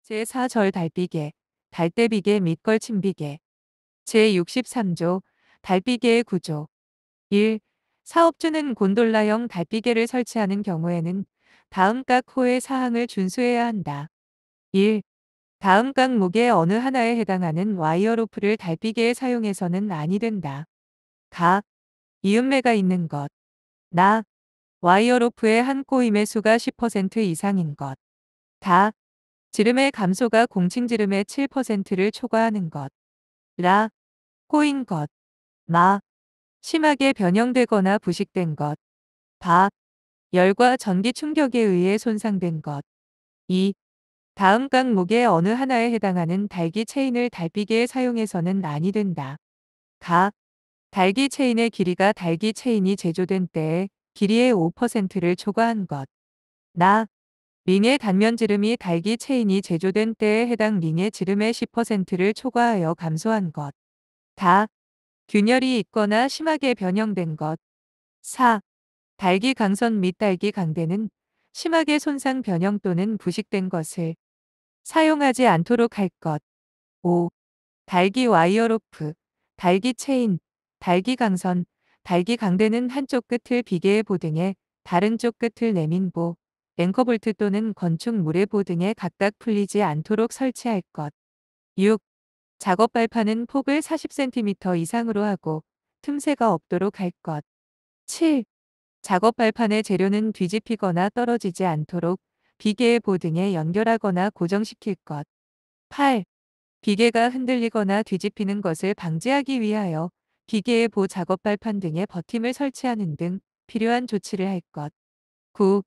제4절 달비계, 달대비계 및 걸침비계. 제63조 달비계의 구조. 1. 사업주는 곤돌라형 달비계를 설치하는 경우에는 다음 각 호의 사항을 준수해야 한다. 1. 다음 각목의 어느 하나에 해당하는 와이어로프를 달비계에 사용해서는 아니 된다. 각, 이음매가 있는 것. 나, 와이어로프의 한 꼬임의 수가 10% 이상인 것. 다, 지름의 감소가 공칭지름의 7%를 초과하는 것. 라, 꼬인 것. 마, 심하게 변형되거나 부식된 것. 바, 열과 전기 충격에 의해 손상된 것. 2. 다음 각목의 어느 하나에 해당하는 달기 체인을 달비계에 사용해서는 아니 된다. 가, 달기 체인의 길이가 달기 체인이 제조된 때의 길이의 5%를 초과한 것. 나, 링의 단면 지름이 달기 체인이 제조된 때에 해당 링의 지름의 10%를 초과하여 감소한 것. 다, 균열이 있거나 심하게 변형된 것. 4. 달기 강선 및 달기 강대는 심하게 손상 변형 또는 부식된 것을 사용하지 않도록 할 것. 5. 달기 와이어로프, 달기 체인, 달기 강선, 달기 강대는 한쪽 끝을 비계의 보등에 다른 쪽 끝을 내민보, 앵커볼트 또는 건축물의 보등에 각각 풀리지 않도록 설치할 것. 6. 작업 발판은 폭을 40cm 이상으로 하고 틈새가 없도록 할 것. 7. 작업 발판의 재료는 뒤집히거나 떨어지지 않도록 비계의 보등에 연결하거나 고정시킬 것. 8. 비계가 흔들리거나 뒤집히는 것을 방지하기 위하여 비계의 보 작업 발판 등에 버팀을 설치하는 등 필요한 조치를 할 것. 9.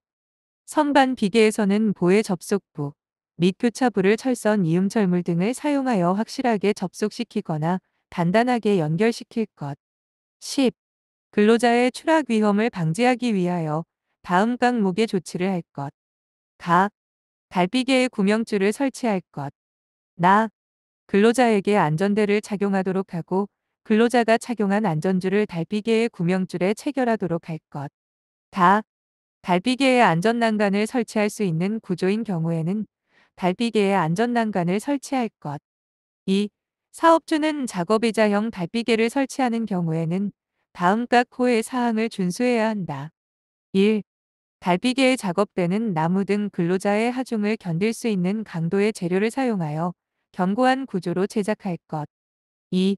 선반 비계에서는 보의 접속부 및 교차부를 철선 이음철물 등을 사용하여 확실하게 접속시키거나 단단하게 연결시킬 것. 10. 근로자의 추락 위험을 방지하기 위하여 다음 각목의 조치를 할 것. 가. 달비계에 구명줄을 설치할 것. 나. 근로자에게 안전대를 착용하도록 하고 근로자가 착용한 안전줄을 달비계의 구명줄에 체결하도록 할 것. 다. 달비계에 안전난간을 설치할 수 있는 구조인 경우에는 달비계에 안전난간을 설치할 것. 2. 사업주는 작업의자형 달비계를 설치하는 경우에는 다음 각 호의 사항을 준수해야 한다. 1. 달비계의 작업대는 나무 등 근로자의 하중을 견딜 수 있는 강도의 재료를 사용하여 견고한 구조로 제작할 것. 2.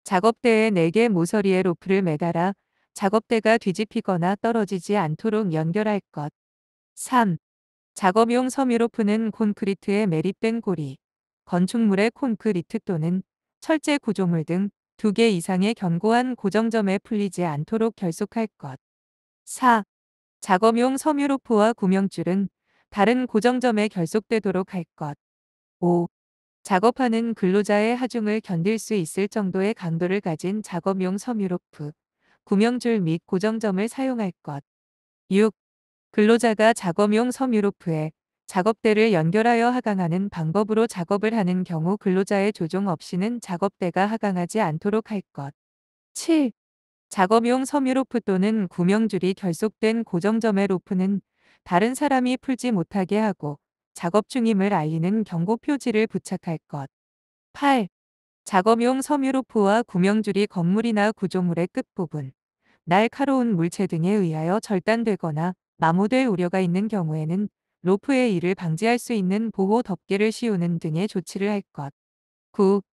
작업대에 4개 모서리에 로프를 매달아 작업대가 뒤집히거나 떨어지지 않도록 연결할 것. 3. 작업용 섬유로프는 콘크리트에 매립된 고리, 건축물의 콘크리트 또는 철제 구조물 등 2개 이상의 견고한 고정점에 풀리지 않도록 결속할 것. 4. 작업용 섬유로프와 구명줄은 다른 고정점에 결속되도록 할 것. 5. 작업하는 근로자의 하중을 견딜 수 있을 정도의 강도를 가진 작업용 섬유로프, 구명줄 및 고정점을 사용할 것. 6. 근로자가 작업용 섬유로프에 작업대를 연결하여 하강하는 방법으로 작업을 하는 경우 근로자의 조종 없이는 작업대가 하강하지 않도록 할 것. 7. 작업용 섬유로프 또는 구명줄이 결속된 고정점의 로프는 다른 사람이 풀지 못하게 하고 작업 중임을 알리는 경고 표지를 부착할 것. 8. 작업용 섬유로프와 구명줄이 건물이나 구조물의 끝부분, 날카로운 물체 등에 의하여 절단되거나 마모될 우려가 있는 경우에는 로프의 이를 방지할 수 있는 보호 덮개를 씌우는 등의 조치를 할 것. 9.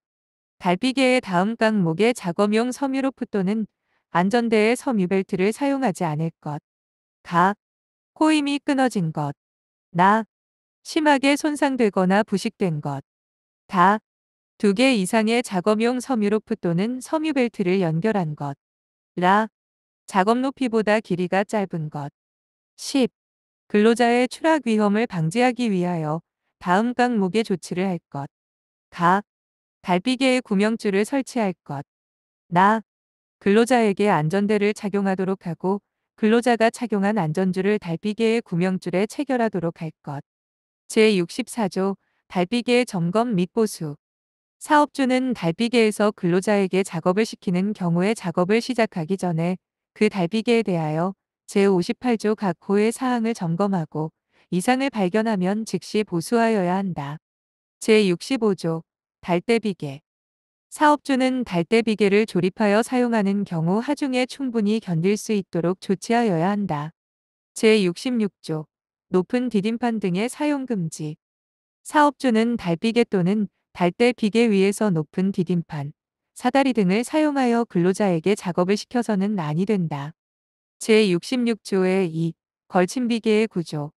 달비계의 다음 각목의 작업용 섬유로프 또는 안전대의 섬유벨트를 사용하지 않을 것. 가. 코임이 끊어진 것. 나. 심하게 손상되거나 부식된 것. 다. 2개 이상의 작업용 섬유로프 또는 섬유벨트를 연결한 것. 라. 작업 높이보다 길이가 짧은 것. 10. 근로자의 추락 위험을 방지하기 위하여 다음 각목의 조치를 할 것. 가. 달비계에 구명줄을 설치할 것. 나. 근로자에게 안전대를 착용하도록 하고 근로자가 착용한 안전줄을 달비계의 구명줄에 체결하도록 할 것. 제64조 달비계 점검 및 보수. 사업주는 달비계에서 근로자에게 작업을 시키는 경우에 작업을 시작하기 전에 그 달비계에 대하여 제58조 각 호의 사항을 점검하고 이상을 발견하면 즉시 보수하여야 한다. 제65조 달대비계. 사업주는 달대비계를 조립하여 사용하는 경우 하중에 충분히 견딜 수 있도록 조치하여야 한다. 제66조 높은 디딤판 등의 사용 금지. 사업주는 달비계 또는 달대비계 위에서 높은 디딤판, 사다리 등을 사용하여 근로자에게 작업을 시켜서는 아니 된다. 제66조의 2. 걸침비계의 구조.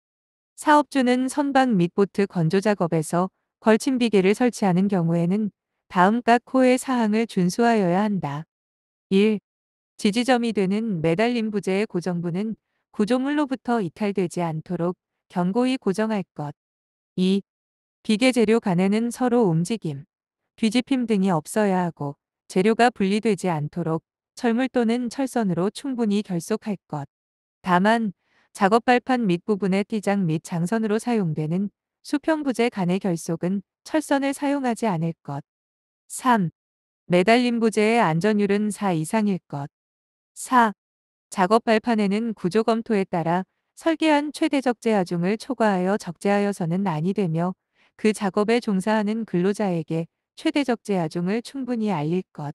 사업주는 선박 및 보트 건조 작업에서 걸침비계를 설치하는 경우에는 다음 각 호의 사항을 준수하여야 한다. 1. 지지점이 되는 매달림 부재의 고정부는 구조물로부터 이탈되지 않도록 견고히 고정할 것. 2. 비계 재료 간에는 서로 움직임, 뒤집힘 등이 없어야 하고 재료가 분리되지 않도록 철물 또는 철선으로 충분히 결속할 것. 다만 작업 발판 밑부분의 띠장 및 장선으로 사용되는 수평 부재 간의 결속은 철선을 사용하지 않을 것. 3. 매달림 부재의 안전율은 4 이상일 것. 4. 작업 발판에는 구조 검토에 따라 설계한 최대적 제하중을 초과하여 적재하여서는 아니 되며 그 작업에 종사하는 근로자에게 최대적 제하중을 충분히 알릴 것.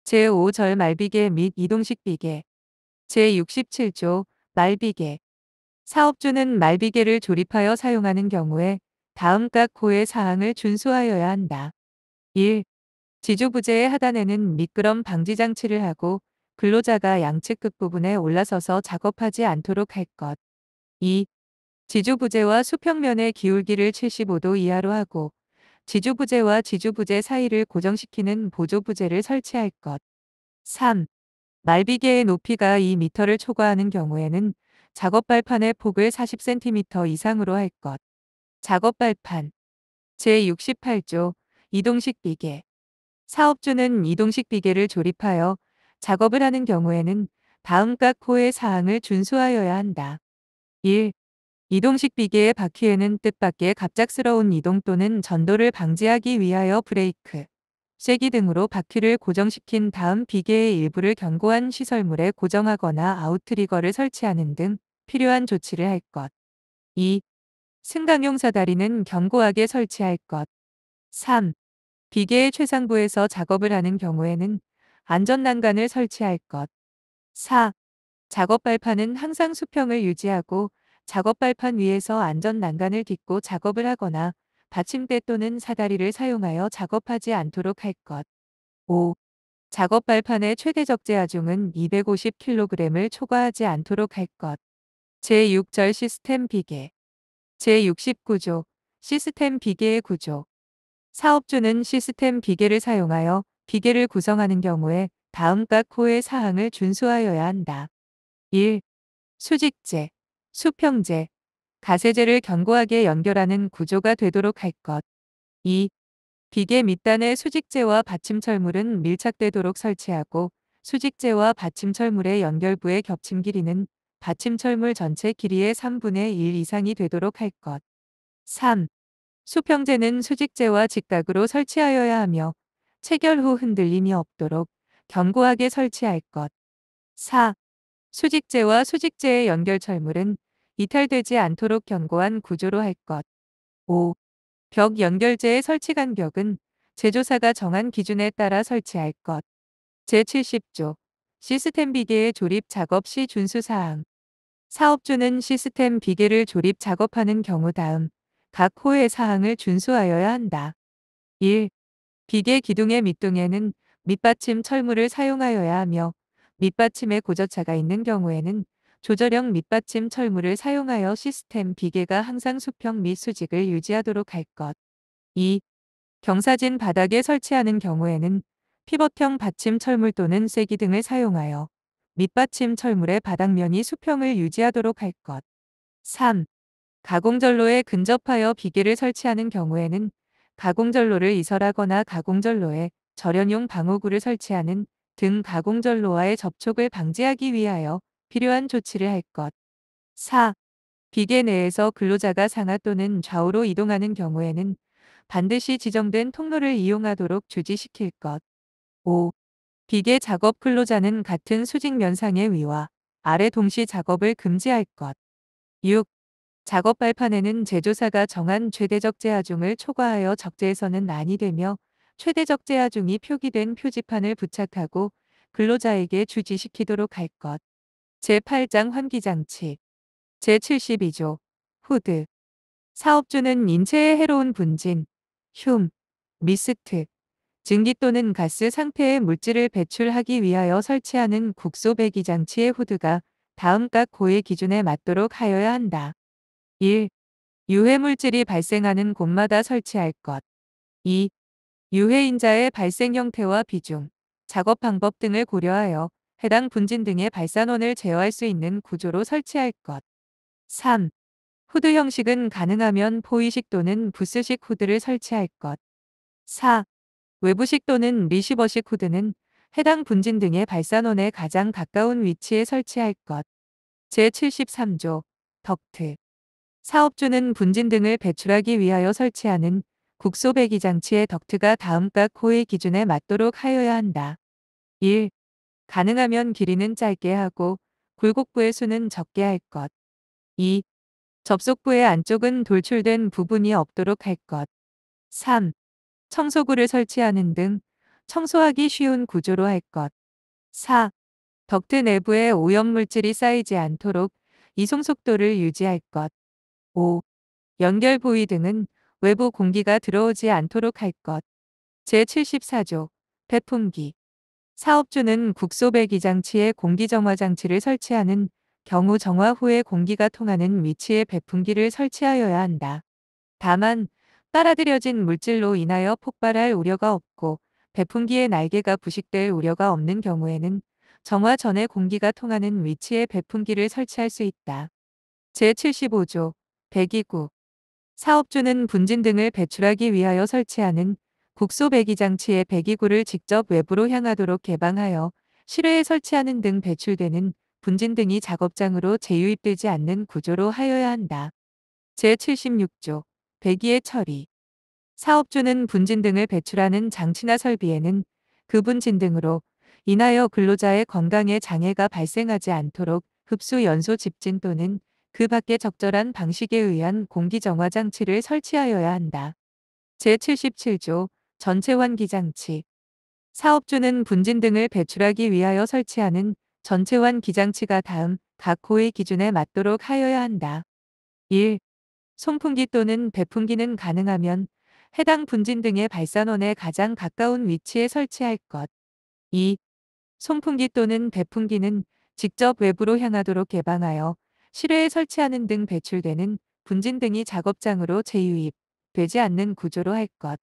제5절 말비계 및 이동식 비계. 제67조 말비계. 사업주는 말비계를 조립하여 사용하는 경우에 다음 각 호의 사항을 준수하여야 한다. 1. 지주부재의 하단에는 미끄럼 방지 장치를 하고 근로자가 양측 끝부분에 올라서서 작업하지 않도록 할 것. 2. 지주부재와 수평면의 기울기를 75도 이하로 하고 지주부재와 지주부재 사이를 고정시키는 보조부재를 설치할 것. 3. 말비계의 높이가 2m를 초과하는 경우에는 작업 발판의 폭을 40cm 이상으로 할 것. 작업 발판. 제68조 이동식 비계. 사업주는 이동식 비계를 조립하여 작업을 하는 경우에는 다음 각 호의 사항을 준수하여야 한다. 1. 이동식 비계의 바퀴에는 뜻밖의 갑작스러운 이동 또는 전도를 방지하기 위하여 브레이크, 쐐기 등으로 바퀴를 고정시킨 다음 비계의 일부를 견고한 시설물에 고정하거나 아웃트리거를 설치하는 등 필요한 조치를 할 것. 2. 승강용 사다리는 견고하게 설치할 것. 3. 비계의 최상부에서 작업을 하는 경우에는 안전난간을 설치할 것. 4. 작업 발판은 항상 수평을 유지하고 작업 발판 위에서 안전난간을 딛고 작업을 하거나 받침대 또는 사다리를 사용하여 작업하지 않도록 할 것. 5. 작업 발판의 최대 적재 하중은 250kg을 초과하지 않도록 할 것. 제6절 시스템 비계. 제69조 시스템 비계의 구조. 사업주는 시스템 비계를 사용하여 비계를 구성하는 경우에 다음 각 호의 사항을 준수하여야 한다. 1. 수직재, 수평재, 가세재를 견고하게 연결하는 구조가 되도록 할 것. 2. 비계 밑단의 수직재와 받침철물은 밀착되도록 설치하고 수직재와 받침철물의 연결부의 겹침 길이는 받침철물 전체 길이의 3분의 1 이상이 되도록 할 것. 3. 수평재는 수직재와 직각으로 설치하여야 하며 체결 후 흔들림이 없도록 견고하게 설치할 것. 4. 수직재와 수직재의 연결철물은 이탈되지 않도록 견고한 구조로 할 것. 5. 벽 연결재의 설치 간격은 제조사가 정한 기준에 따라 설치할 것. 제70조 시스템 비계의 조립 작업 시 준수사항. 사업주는 시스템 비계를 조립 작업하는 경우 다음 각 호의 사항을 준수하여야 한다. 1. 비계 기둥의 밑둥에는 밑받침 철물을 사용하여야 하며 밑받침에 고저차가 있는 경우에는 조절형 밑받침 철물을 사용하여 시스템 비계가 항상 수평 및 수직을 유지하도록 할 것. 2. 경사진 바닥에 설치하는 경우에는 피벗형 받침 철물 또는 쐐기 등을 사용하여 밑받침 철물의 바닥면이 수평을 유지하도록 할 것. 3. 가공전로에 근접하여 비계를 설치하는 경우에는 가공전로를 이설하거나 가공전로에 절연용 방호구를 설치하는 등 가공전로와의 접촉을 방지하기 위하여 필요한 조치를 할 것. 4. 비계 내에서 근로자가 상하 또는 좌우로 이동하는 경우에는 반드시 지정된 통로를 이용하도록 주지시킬 것. 5. 비계 작업 근로자는 같은 수직 면상의 위와 아래 동시 작업을 금지할 것. 6. 작업 발판에는 제조사가 정한 최대적 제하중을 초과하여 적재해서는 아니 되며 최대적 제하중이 표기된 표지판을 부착하고 근로자에게 주지시키도록 할 것. 제8장 환기장치. 제72조 후드. 사업주는 인체에 해로운 분진, 흉, 미스트, 증기 또는 가스 상태의 물질을 배출하기 위하여 설치하는 국소 배기 장치의 후드가 다음 각 고의 기준에 맞도록 하여야 한다. 1. 유해 물질이 발생하는 곳마다 설치할 것. 2. 유해 인자의 발생 형태와 비중, 작업 방법 등을 고려하여 해당 분진 등의 발산원을 제어할 수 있는 구조로 설치할 것. 3. 후드 형식은 가능하면 포이식 또는 부스식 후드를 설치할 것. 4. 외부식 또는 리시버식 후드는 해당 분진 등의 발산원에 가장 가까운 위치에 설치할 것. 제73조 덕트. 사업주는 분진 등을 배출하기 위하여 설치하는 국소 배기 장치의 덕트가 다음 각 호의 기준에 맞도록 하여야 한다. 1. 가능하면 길이는 짧게 하고 굴곡부의 수는 적게 할 것. 2. 접속부의 안쪽은 돌출된 부분이 없도록 할 것. 3. 청소구를 설치하는 등 청소하기 쉬운 구조로 할 것. 4. 덕트 내부에 오염물질이 쌓이지 않도록 이송 속도를 유지할 것. 5. 연결 부위 등은 외부 공기가 들어오지 않도록 할 것. 제74조 배풍기. 사업주는 국소 배기 장치에 공기 정화 장치를 설치하는 경우 정화 후에 공기가 통하는 위치에 배풍기를 설치하여야 한다. 다만 빨아들여진 물질로 인하여 폭발할 우려가 없고 배풍기의 날개가 부식될 우려가 없는 경우에는 정화 전에 공기가 통하는 위치에 배풍기를 설치할 수 있다. 제75조 배기구. 사업주는 분진 등을 배출하기 위하여 설치하는 국소 배기 장치의 배기구를 직접 외부로 향하도록 개방하여 실외에 설치하는 등 배출되는 분진 등이 작업장으로 재유입되지 않는 구조로 하여야 한다. 제76조 배기의 처리. 사업주는 분진 등을 배출하는 장치나 설비에는 그 분진 등으로 인하여 근로자의 건강에 장애가 발생하지 않도록 흡수 연소 집진 또는 그 밖의 적절한 방식에 의한 공기 정화 장치를 설치하여야 한다. 제77조 전체 환기 장치. 사업주는 분진 등을 배출하기 위하여 설치하는 전체 환기 장치가 다음 각 호의 기준에 맞도록 하여야 한다. 1. 송풍기 또는 배풍기는 가능하면 해당 분진 등의 발산원에 가장 가까운 위치에 설치할 것. 2. 송풍기 또는 배풍기는 직접 외부로 향하도록 개방하여 실외에 설치하는 등 배출되는 분진 등이 작업장으로 재유입되지 않는 구조로 할 것.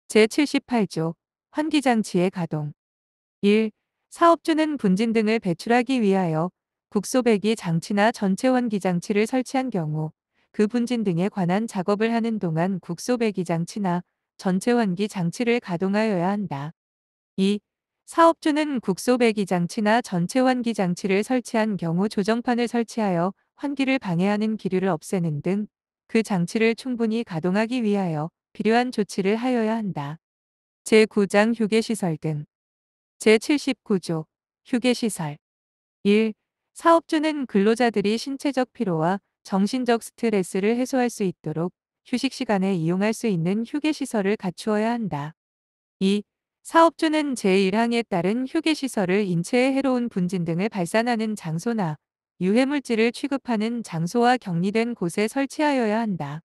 제78조 환기장치의 가동. 1. 사업주는 분진 등을 배출하기 위하여 국소배기 장치나 전체 환기장치를 설치한 경우 그 분진 등에 관한 작업을 하는 동안 국소배기 장치나 전체 환기 장치를 가동하여야 한다. 2. 사업주는 국소배기 장치나 전체 환기 장치를 설치한 경우 조정판을 설치하여 환기를 방해하는 기류를 없애는 등 그 장치를 충분히 가동하기 위하여 필요한 조치를 하여야 한다. 제9장 휴게시설 등. 제79조 휴게시설. 1. 사업주는 근로자들이 신체적 피로와 정신적 스트레스를 해소할 수 있도록 휴식 시간에 이용할 수 있는 휴게시설을 갖추어야 한다. 2. 사업주는 제1항에 따른 휴게시설을 인체에 해로운 분진 등을 발산하는 장소나 유해물질을 취급하는 장소와 격리된 곳에 설치하여야 한다.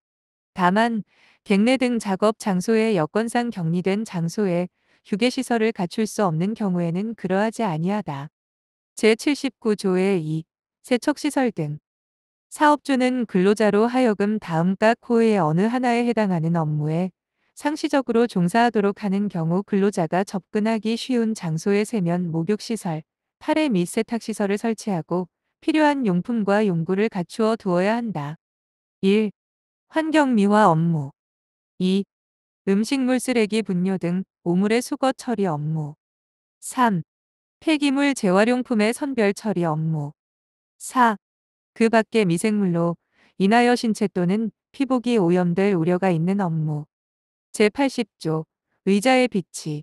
다만 객내 등 작업 장소의 여건상 격리된 장소에 휴게시설을 갖출 수 없는 경우에는 그러하지 아니하다. 제79조의 2. 세척시설 등. 사업주는 근로자로 하여금 다음 각 호의 어느 하나에 해당하는 업무에 상시적으로 종사하도록 하는 경우 근로자가 접근하기 쉬운 장소에 세면 목욕시설, 탈해 및 세탁시설을 설치하고 필요한 용품과 용구를 갖추어 두어야 한다. 1. 환경미화 업무. 2. 음식물 쓰레기 분뇨 등 오물의 수거 처리 업무. 3. 폐기물 재활용품의 선별 처리 업무. 4. 그 밖의 미생물로 인하여 신체 또는 피복이 오염될 우려가 있는 업무. 제80조 의자의 비치.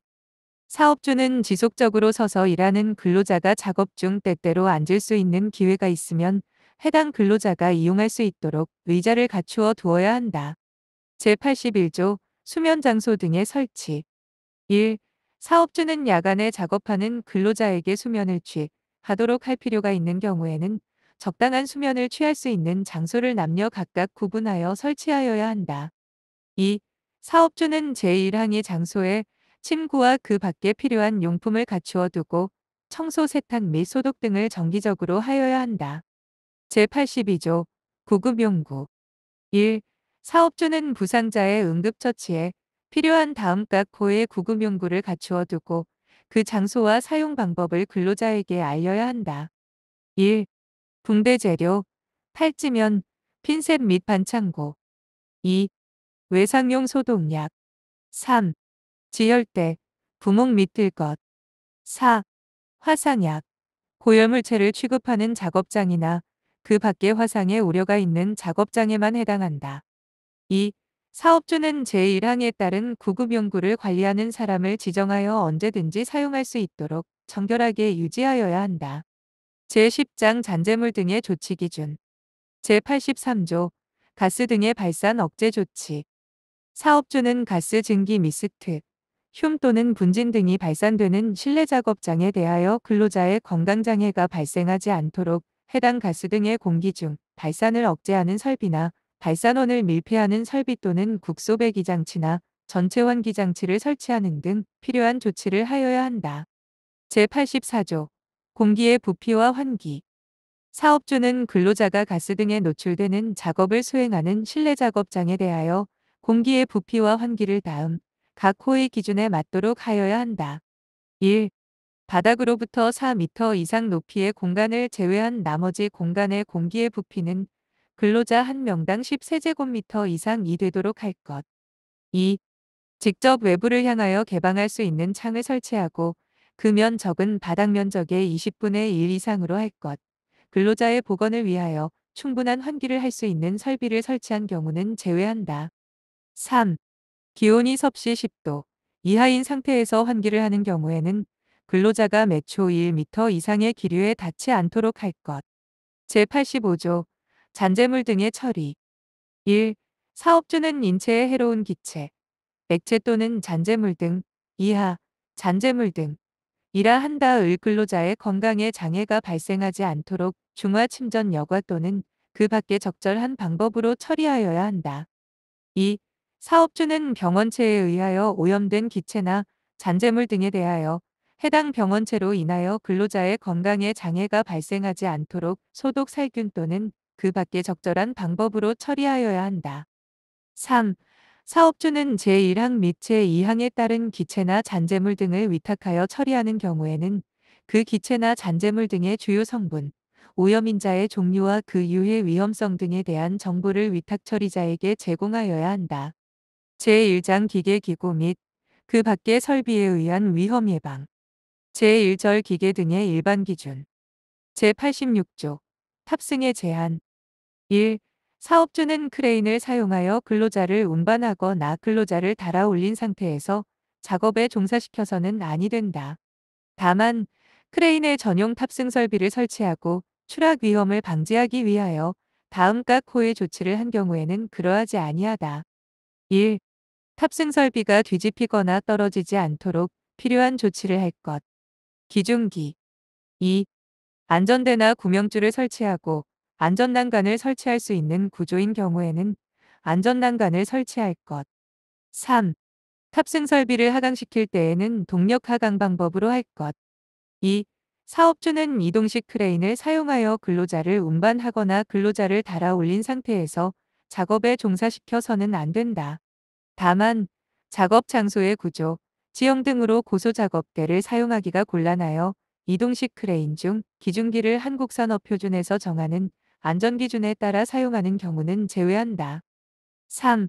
사업주는 지속적으로 서서 일하는 근로자가 작업 중 때때로 앉을 수 있는 기회가 있으면 해당 근로자가 이용할 수 있도록 의자를 갖추어 두어야 한다. 제81조 수면 장소 등의 설치. 1. 사업주는 야간에 작업하는 근로자에게 수면을 취하도록 할 필요가 있는 경우에는 적당한 수면을 취할 수 있는 장소를 남녀 각각 구분하여 설치하여야 한다. 2. 사업주는 제1항의 장소에 침구와 그 밖에 필요한 용품을 갖추어 두고 청소, 세탁 및 소독 등을 정기적으로 하여야 한다. 제82조 구급용구. 1. 사업주는 부상자의 응급처치에 필요한 다음 각 호의 구급용구를 갖추어 두고 그 장소와 사용 방법을 근로자에게 알려야 한다. 1. 붕대 재료, 탈지면, 핀셋 및 반창고. 2. 외상용 소독약. 3. 지혈대, 구멍 및 들것. 4. 화상약, 고열물체를 취급하는 작업장이나 그 밖의 화상에 우려가 있는 작업장에만 해당한다. 2. 사업주는 제1항에 따른 구급용구를 관리하는 사람을 지정하여 언제든지 사용할 수 있도록 정결하게 유지하여야 한다. 제10장 잔재물 등의 조치 기준. 제83조 가스 등의 발산 억제 조치. 사업주는 가스 증기 미스트, 흉 또는 분진 등이 발산되는 실내 작업장에 대하여 근로자의 건강장애가 발생하지 않도록 해당 가스 등의 공기 중 발산을 억제하는 설비나 발산원을 밀폐하는 설비 또는 국소 배기 장치나 전체 환기 장치를 설치하는 등 필요한 조치를 하여야 한다. 제84조 공기의 부피와 환기. 사업주는 근로자가 가스 등에 노출되는 작업을 수행하는 실내 작업장에 대하여 공기의 부피와 환기를 다음 각 호의 기준에 맞도록 하여야 한다. 1. 바닥으로부터 4m 이상 높이의 공간을 제외한 나머지 공간의 공기의 부피는 근로자 1명당 10세제곱미터 이상이 되도록 할 것. 2. 직접 외부를 향하여 개방할 수 있는 창을 설치하고 그 면적은 바닥 면적의 20분의 1 이상으로 할 것. 근로자의 보건을 위하여 충분한 환기를 할 수 있는 설비를 설치한 경우는 제외한다. 3. 기온이 섭씨 10도 이하인 상태에서 환기를 하는 경우에는 근로자가 매초 1m 이상의 기류에 닿지 않도록 할 것. 제85조 잔재물 등의 처리. 1. 사업주는 인체에 해로운 기체, 액체 또는 잔재물 등 이하, 잔재물 등 이라 한다의 근로자의 건강에 장애가 발생하지 않도록 중화 침전 여과 또는 그 밖의 적절한 방법으로 처리하여야 한다. 2. 사업주는 병원체에 의하여 오염된 기체나 잔재물 등에 대하여 해당 병원체로 인하여 근로자의 건강에 장애가 발생하지 않도록 소독 살균 또는 그 밖의 적절한 방법으로 처리하여야 한다. 3. 사업주는 제1항 및 제2항에 따른 기체나 잔재물 등을 위탁하여 처리하는 경우에는 그 기체나 잔재물 등의 주요 성분, 오염인자의 종류와 그 유해 위험성 등에 대한 정보를 위탁 처리자에게 제공하여야 한다. 제1장 기계기구 및 그 밖의 설비에 의한 위험 예방. 제1절 기계 등의 일반 기준. 제86조 탑승의 제한. 1. 사업주는 크레인을 사용하여 근로자를 운반하거나 근로자를 달아 올린 상태에서 작업에 종사시켜서는 아니 된다. 다만 크레인의 전용 탑승 설비를 설치하고 추락 위험을 방지하기 위하여 다음 각 호의 조치를 한 경우에는 그러하지 아니하다. 1. 탑승 설비가 뒤집히거나 떨어지지 않도록 필요한 조치를 할 것. 기중기. 2. 안전대나 구명줄을 설치하고 안전난간을 설치할 수 있는 구조인 경우에는 안전난간을 설치할 것. 3. 탑승 설비를 하강시킬 때에는 동력 하강 방법으로 할 것. 2. 사업주는 이동식 크레인을 사용하여 근로자를 운반하거나 근로자를 달아 올린 상태에서 작업에 종사시켜서는 안 된다. 다만 작업 장소의 구조, 지형 등으로 고소 작업대를 사용하기가 곤란하여 이동식 크레인 중 기중기를 한국산업표준에서 정하는 안전기준에 따라 사용하는 경우는 제외한다. 3.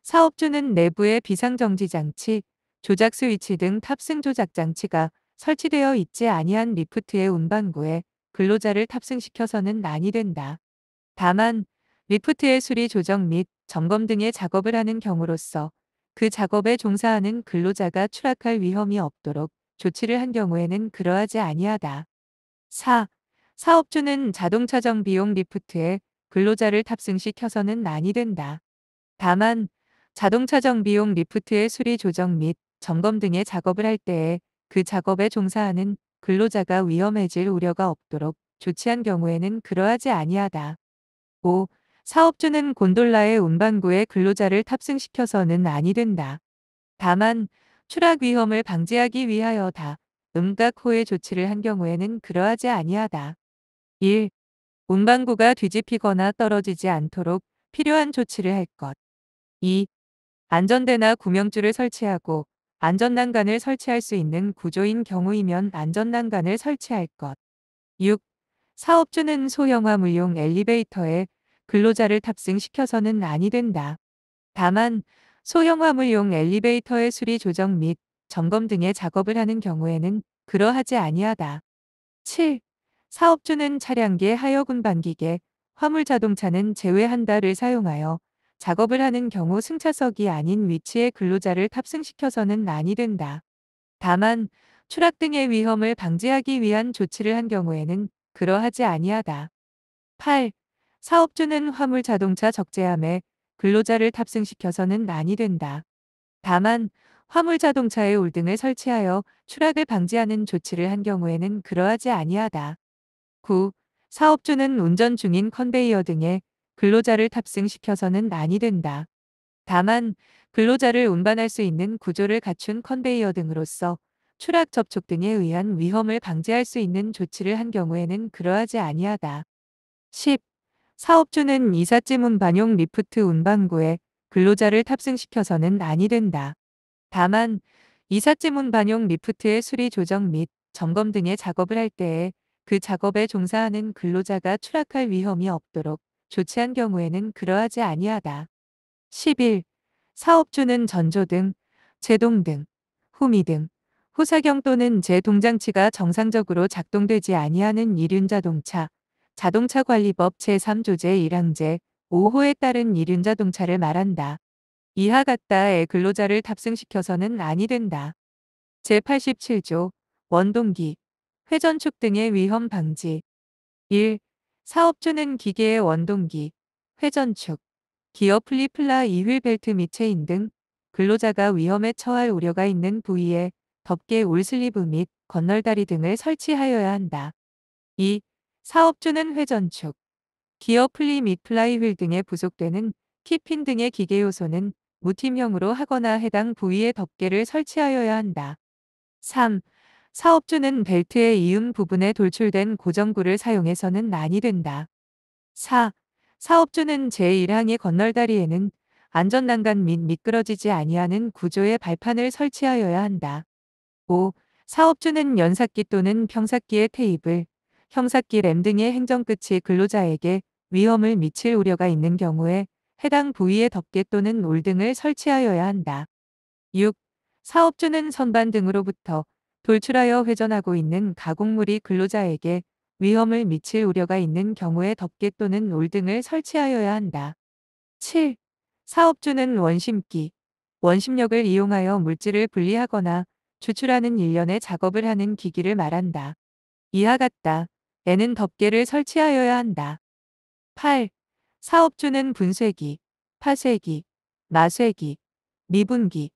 사업주는 내부에 비상정지장치, 조작 스위치 등 탑승 조작 장치가 설치되어 있지 아니한 리프트의 운반구에 근로자를 탑승시켜서는 아니 된다. 다만 리프트의 수리 조정 및 점검 등의 작업을 하는 경우로서 그 작업에 종사하는 근로자가 추락할 위험이 없도록 조치를 한 경우에는 그러하지 아니하다. 4. 사업주는 자동차 정비용 리프트에 근로자를 탑승시켜서는 아니 된다. 다만 자동차 정비용 리프트의 수리 조정 및 점검 등의 작업을 할 때에 그 작업에 종사하는 근로자가 위험해질 우려가 없도록 조치한 경우에는 그러하지 아니하다. 5. 사업주는 곤돌라의 운반구에 근로자를 탑승시켜서는 아니 된다. 다만 추락 위험을 방지하기 위하여 음각 호의 조치를 한 경우에는 그러하지 아니하다. 1. 운반구가 뒤집히거나 떨어지지 않도록 필요한 조치를 할 것. 2. 안전대나 구명줄을 설치하고 안전난간을 설치할 수 있는 구조인 경우이면 안전난간을 설치할 것. 6. 사업주는 소형 화물용 엘리베이터에 근로자를 탑승시켜서는 아니 된다. 다만 소형 화물용 엘리베이터의 수리 조정 및 점검 등의 작업을 하는 경우에는 그러하지 아니하다. 7. 사업주는 차량계 하역 운반기계, 화물 자동차는 제외한다를 사용하여 작업을 하는 경우 승차석이 아닌 위치에 근로자를 탑승시켜서는 아니 된다. 다만 추락 등의 위험을 방지하기 위한 조치를 한 경우에는 그러하지 아니하다. 8. 사업주는 화물 자동차 적재함에 근로자를 탑승시켜서는 아니 된다. 다만 화물 자동차에 올등을 설치하여 추락을 방지하는 조치를 한 경우에는 그러하지 아니하다. 9. 사업주는 운전 중인 컨베이어 등에 근로자를 탑승시켜서는 아니 된다. 다만 근로자를 운반할 수 있는 구조를 갖춘 컨베이어 등으로서 추락 접촉 등에 의한 위험을 방지할 수 있는 조치를 한 경우에는 그러하지 아니하다. 10. 사업주는 이삿짐 운반용 리프트 운반구에 근로자를 탑승시켜서는 아니 된다. 다만 이삿짐 운반용 리프트의 수리 조정 및 점검 등의 작업을 할 때에 그 작업에 종사하는 근로자가 추락할 위험이 없도록 조치한 경우에는 그러하지 아니하다. 11. 사업주는 전조등, 제동등, 후미등, 후사경 또는 제동장치가 정상적으로 작동되지 아니하는 이륜자동차, 자동차관리법 제3조제 1항제 5호에 따른 이륜자동차를 말한다. 이하 같다의 근로자를 탑승시켜서는 아니 된다. 제87조 원동기, 회전축 등의 위험 방지. 1. 사업주는 기계의 원동기, 회전축, 기어 플리플라 2휠 벨트 및 체인 등 근로자가 위험에 처할 우려가 있는 부위에 덮개 울슬리브 및 건널다리 등을 설치하여야 한다. 2. 사업주는 회전축, 기어 플리 및 플라이휠 등에 부속되는 키핀 등의 기계 요소는 무팀형으로 하거나 해당 부위에 덮개를 설치하여야 한다. 3. 사업주는 벨트의 이음 부분에 돌출된 고정구를 사용해서는 아니 된다. 4. 사업주는 제1항의 건널다리에는 안전난간 및 미끄러지지 아니하는 구조의 발판을 설치하여야 한다. 5. 사업주는 연삭기 또는 평삭기의 테이블, 형삭기 램 등의 행정끝이 근로자에게 위험을 미칠 우려가 있는 경우에 해당 부위에 덮개 또는 올등을 설치하여야 한다. 6. 사업주는 선반 등으로부터 돌출하여 회전하고 있는 가공물이 근로자에게 위험을 미칠 우려가 있는 경우에 덮개 또는 올등을 설치하여야 한다. 7. 사업주는 원심기, 원심력을 이용하여 물질을 분리하거나 추출하는 일련의 작업을 하는 기기를 말한다. 이하 같다. 에는 덮개를 설치하여야 한다. 8. 사업주는 분쇄기, 파쇄기, 마쇄기, 미분기,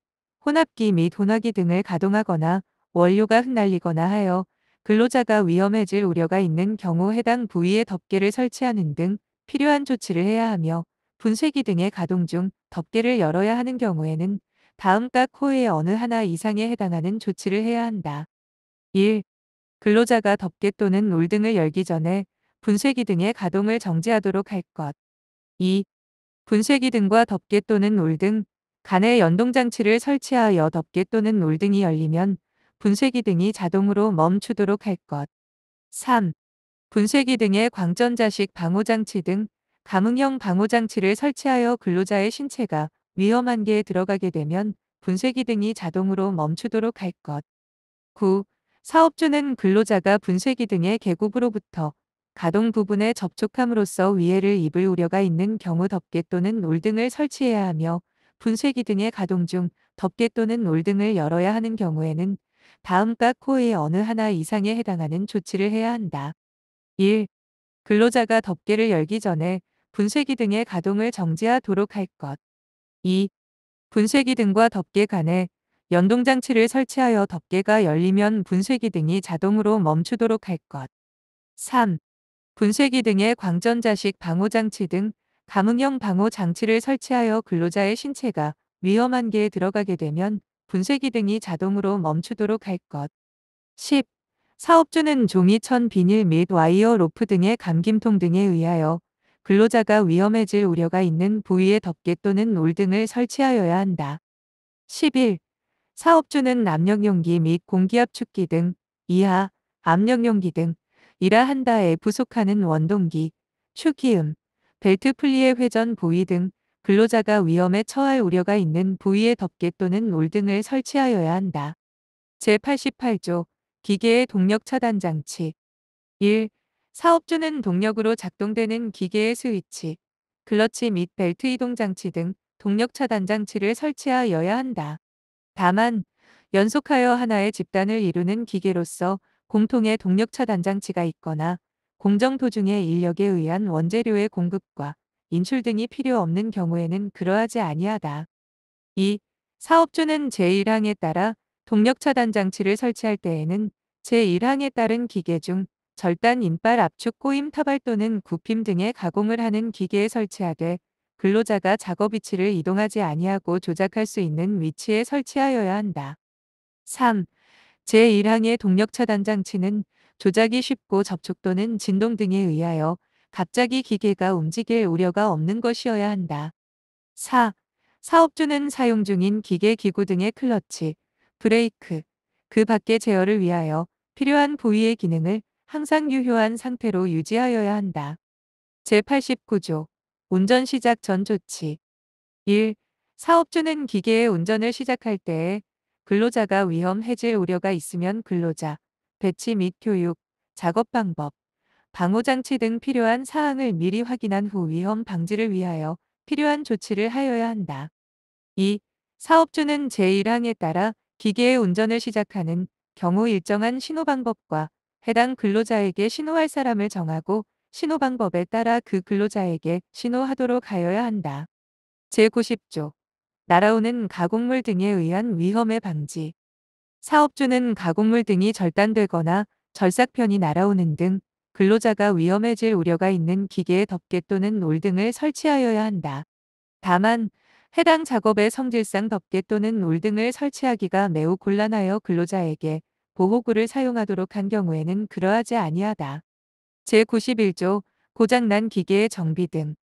혼합기 및 혼화기 등을 가동하거나 원료가 흩날리거나 하여 근로자가 위험해질 우려가 있는 경우 해당 부위에 덮개를 설치하는 등 필요한 조치를 해야 하며 분쇄기 등의 가동 중 덮개를 열어야 하는 경우에는 다음 각 호의 어느 하나 이상에 해당하는 조치를 해야 한다. 1. 근로자가 덮개 또는 올등을 열기 전에 분쇄기 등의 가동을 정지하도록 할 것. 2. 분쇄기 등과 덮개 또는 올등 간에 연동장치를 설치하여 덮개 또는 올등이 열리면 분쇄기 등이 자동으로 멈추도록 할 것. 3. 분쇄기 등의 광전자식 방호장치 등 감응형 방호장치를 설치하여 근로자의 신체가 위험 한계에 들어가게 되면 분쇄기 등이 자동으로 멈추도록 할 것. 9. 사업주는 근로자가 분쇄기 등의 계곡으로부터 가동 부분에 접촉함으로써 위해를 입을 우려가 있는 경우 덮개 또는 올등을 설치해야 하며 분쇄기 등의 가동 중 덮개 또는 올등을 열어야 하는 경우에는 다음 각 호의 어느 하나 이상에 해당하는 조치를 해야 한다. 1. 근로자가 덮개를 열기 전에 분쇄기 등의 가동을 정지하도록 할 것. 2. 분쇄기 등과 덮개 간에 연동장치를 설치하여 덮개가 열리면 분쇄기 등이 자동으로 멈추도록 할 것. 3. 분쇄기 등의 광전자식 방호장치 등 감응형 방호 장치를 설치하여 근로자의 신체가 위험 한계에 들어가게 되면 분쇄기 등이 자동으로 멈추도록 할 것. 10. 사업주는 종이, 천, 비닐 및 와이어, 로프 등의 감김통 등에 의하여 근로자가 위험해질 우려가 있는 부위에 덮개 또는 올 등을 설치하여야 한다. 11. 사업주는 압력용기 및 공기압축기 등 이하, 압력용기 등 이라 한다에 부속하는 원동기, 축이음, 벨트 풀리의 회전 부위 등 근로자가 위험에 처할 우려가 있는 부위에 덮개 또는 올 등을 설치하여야 한다. 제88조 기계의 동력 차단 장치. 1. 사업주는 동력으로 작동되는 기계의 스위치, 클러치 및 벨트 이동 장치 등 동력 차단 장치를 설치하여야 한다. 다만 연속하여 하나의 집단을 이루는 기계로서 공통의 동력 차단 장치가 있거나 공정 도중에 인력에 의한 원재료의 공급과 인출 등이 필요 없는 경우에는 그러하지 아니하다. 2. 사업주는 제1항에 따라 동력 차단 장치를 설치할 때에는 제1항에 따른 기계 중 절단, 인발, 압축, 꼬임, 타발 또는 굽힘 등의 가공을 하는 기계에 설치하되 근로자가 작업 위치를 이동하지 아니하고 조작할 수 있는 위치에 설치하여야 한다. 3. 제1항의 동력 차단 장치는 조작이 쉽고 접촉 또는 진동 등에 의하여 갑자기 기계가 움직일 우려가 없는 것이어야 한다. 4. 사업주는 사용 중인 기계, 기구 등의 클러치, 브레이크, 그 밖의 제어를 위하여 필요한 부위의 기능을 항상 유효한 상태로 유지하여야 한다. 제89조 운전 시작 전 조치. 1. 사업주는 기계의 운전을 시작할 때에 근로자가 위험해질 우려가 있으면 근로자, 배치 및 교육, 작업 방법, 방호장치 등 필요한 사항을 미리 확인한 후 위험 방지를 위하여 필요한 조치를 하여야 한다. 2. 사업주는 제1항에 따라 기계의 운전을 시작하는 경우 일정한 신호 방법과 해당 근로자에게 신호할 사람을 정하고 신호 방법에 따라 그 근로자에게 신호하도록 하여야 한다. 제90조 날아오는 가공물 등에 의한 위험의 방지. 사업주는 가공물 등이 절단되거나 절삭편이 날아오는 등 근로자가 위험해질 우려가 있는 기계의 덮개 또는 올 등을 설치하여야 한다. 다만 해당 작업의 성질상 덮개 또는 올 등을 설치하기가 매우 곤란하여 근로자에게 보호구를 사용하도록 한 경우에는 그러하지 아니하다. 제91조 고장난 기계의 정비 등.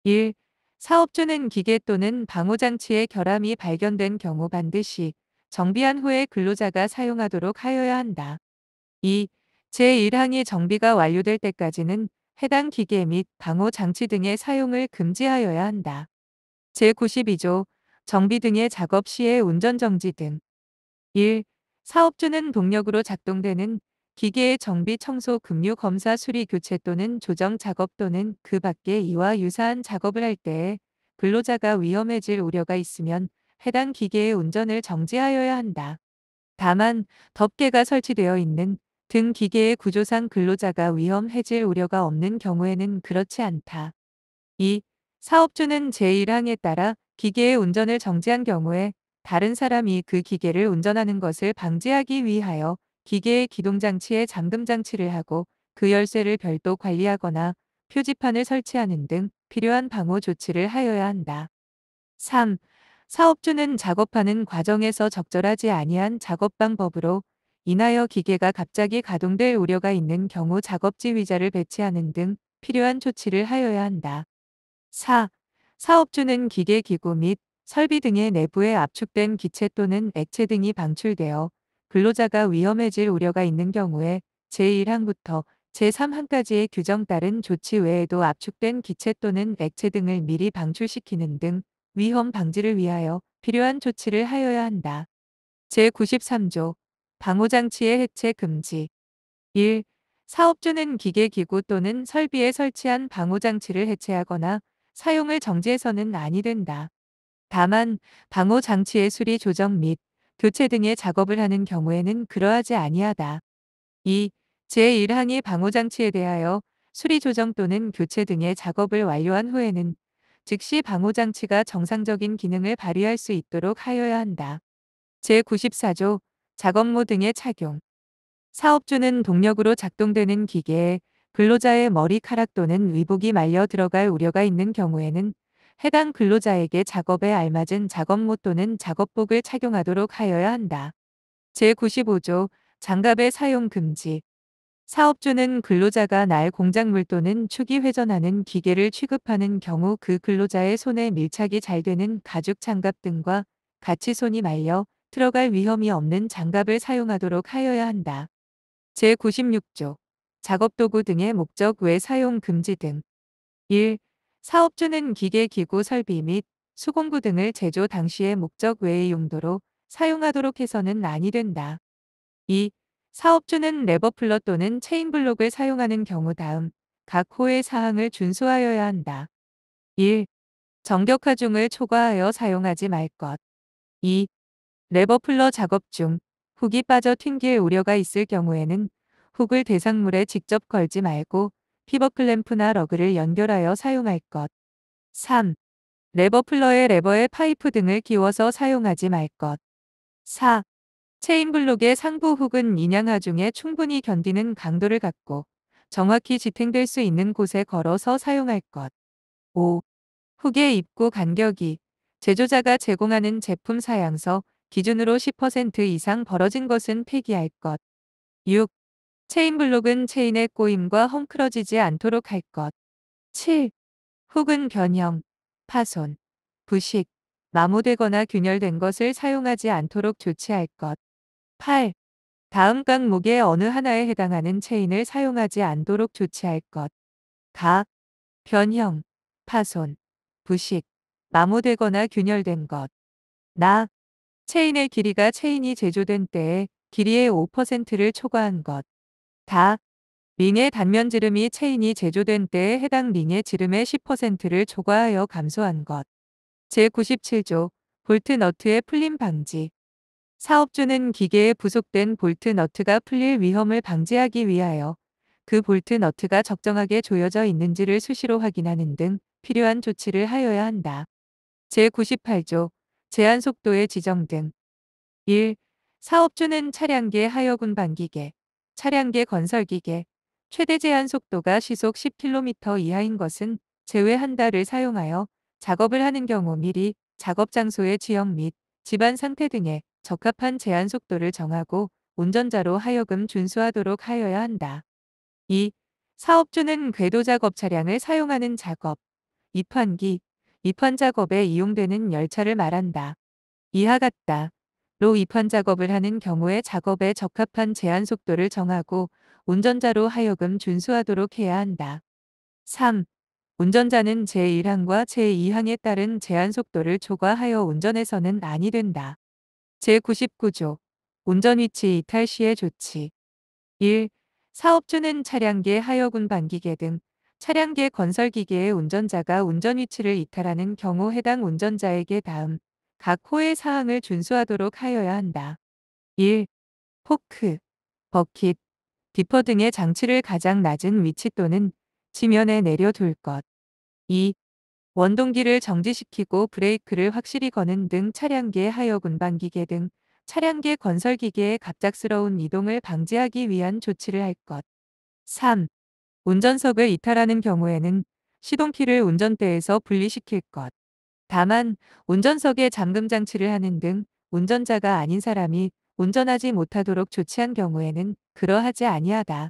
1. 사업주는 기계 또는 방호장치의 결함이 발견된 경우 반드시 정비한 후에 근로자가 사용하도록 하여야 한다. 2. 제1항의 정비가 완료될 때까지는 해당 기계 및 방호장치 등의 사용을 금지하여야 한다. 제92조 정비 등의 작업 시의 운전정지 등. 1. 사업주는 동력으로 작동되는 기계의 정비, 청소, 급류, 검사, 수리, 교체 또는 조정 작업 또는 그 밖의 이와 유사한 작업을 할 때에 근로자가 위험해질 우려가 있으면 해당 기계의 운전을 정지하여야 한다. 다만 덮개가 설치되어 있는 등 기계의 구조상 근로자가 위험해질 우려가 없는 경우에는 그렇지 않다. 2. 사업주는 제1항에 따라 기계의 운전을 정지한 경우에 다른 사람이 그 기계를 운전하는 것을 방지하기 위하여 기계의 기동장치에 잠금장치를 하고 그 열쇠를 별도 관리하거나 표지판을 설치하는 등 필요한 방호 조치를 하여야 한다. 3. 사업주는 작업하는 과정에서 적절하지 아니한 작업 방법으로 인하여 기계가 갑자기 가동될 우려가 있는 경우 작업지 위자를 배치하는 등 필요한 조치를 하여야 한다. 4. 사업주는 기계, 기구 및 설비 등의 내부에 압축된 기체 또는 액체 등이 방출되어 근로자가 위험해질 우려가 있는 경우에 제1항부터 제3항까지의 규정 따른 조치 외에도 압축된 기체 또는 액체 등을 미리 방출시키는 등 위험 방지를 위하여 필요한 조치를 하여야 한다. 제93조 방호장치의 해체 금지. 1. 사업주는 기계, 기구 또는 설비에 설치한 방호장치를 해체하거나 사용을 정지해서는 아니 된다. 다만 방호장치의 수리, 조정 및 교체 등의 작업을 하는 경우에는 그러하지 아니하다. 2. 제1항이 방호장치에 대하여 수리 조정 또는 교체 등의 작업을 완료한 후에는 즉시 방호장치가 정상적인 기능을 발휘할 수 있도록 하여야 한다. 제94조 작업모 등의 착용. 사업주는 동력으로 작동되는 기계에 근로자의 머리카락 또는 의복이 말려 들어갈 우려가 있는 경우에는 해당 근로자에게 작업에 알맞은 작업모 또는 작업복을 착용하도록 하여야 한다. 제95조 장갑의 사용 금지. 사업주는 근로자가 날 공작물 또는 축이 회전하는 기계를 취급하는 경우 그 근로자의 손에 밀착이 잘 되는 가죽 장갑 등과 같이 손이 말려 들어갈 위험이 없는 장갑을 사용하도록 하여야 한다. 제96조 작업도구 등의 목적 외 사용 금지 등. 1. 사업주는 기계 기구 설비 및 수공구 등을 제조 당시의 목적 외의 용도로 사용하도록 해서는 아니 된다. 2. 사업주는 레버플러 또는 체인블록을 사용하는 경우 다음 각 호의 사항을 준수하여야 한다. 1. 정격화 중을 초과하여 사용하지 말 것. 2. 레버플러 작업 중 훅이 빠져 튕길 우려가 있을 경우에는 훅을 대상물에 직접 걸지 말고 피벗클램프나 러그를 연결하여 사용할 것. 3. 레버플러에 레버에 파이프 등을 끼워서 사용하지 말 것. 4. 체인블록의 상부 훅은 인양 하중에 충분히 견디는 강도를 갖고 정확히 지탱될 수 있는 곳에 걸어서 사용할 것. 5. 훅의 입구 간격이 제조자가 제공하는 제품 사양서 기준으로 10% 이상 벌어진 것은 폐기할 것. 6. 체인블록은 체인의 꼬임과 헝클어지지 않도록 할 것. 7. 훅은 변형, 파손, 부식, 마모되거나 균열된 것을 사용하지 않도록 조치할 것. 8. 다음 항목의 어느 하나에 해당하는 체인을 사용하지 않도록 조치할 것. 가, 변형, 파손, 부식, 마모되거나 균열된 것. 나, 체인의 길이가 체인이 제조된 때의 길이의 5%를 초과한 것. 다, 링의 단면 지름이 체인이 제조된 때에 해당 링의 지름의 10%를 초과하여 감소한 것. 제97조 볼트 너트의 풀림 방지. 사업주는 기계에 부속된 볼트 너트가 풀릴 위험을 방지하기 위하여 그 볼트 너트가 적정하게 조여져 있는지를 수시로 확인하는 등 필요한 조치를 하여야 한다. 제98조 제한 속도의 지정 등. 1. 사업주는 차량계 하여군 반기계, 차량계 건설기계, 최대 제한 속도가 시속 10km 이하인 것은 제외한다를 사용하여 작업을 하는 경우 미리 작업 장소의 지형 및 집안 상태 등에 적합한 제한 속도를 정하고 운전자로 하여금 준수하도록 하여야 한다. 2. 사업주는 궤도 작업 차량을 사용하는 작업, 입환기, 입환 작업에 이용되는 열차를 말한다. 이하 같다. 로 입환 작업을 하는 경우에 작업에 적합한 제한 속도를 정하고 운전자로 하여금 준수하도록 해야 한다. 3. 운전자는 제1항과 제2항에 따른 제한 속도를 초과하여 운전해서는 아니 된다. 제99조 운전 위치 이탈 시의 조치. 1. 사업주는 차량계 하여군 반기계 등 차량계 건설기계의 운전자가 운전 위치를 이탈하는 경우 해당 운전자에게 다음 각 호의 사항을 준수하도록 하여야 한다. 1. 포크, 버킷, 디퍼 등의 장치를 가장 낮은 위치 또는 지면에 내려둘 것. 2. 원동기를 정지시키고 브레이크를 확실히 거는 등 차량계 하여군 반기계 등 차량계 건설기계의 갑작스러운 이동을 방지하기 위한 조치를 할 것. 3. 운전석을 이탈하는 경우에는 시동키를 운전대에서 분리시킬 것. 다만 운전석에 잠금 장치를 하는 등 운전자가 아닌 사람이 운전하지 못하도록 조치한 경우에는 그러하지 아니하다.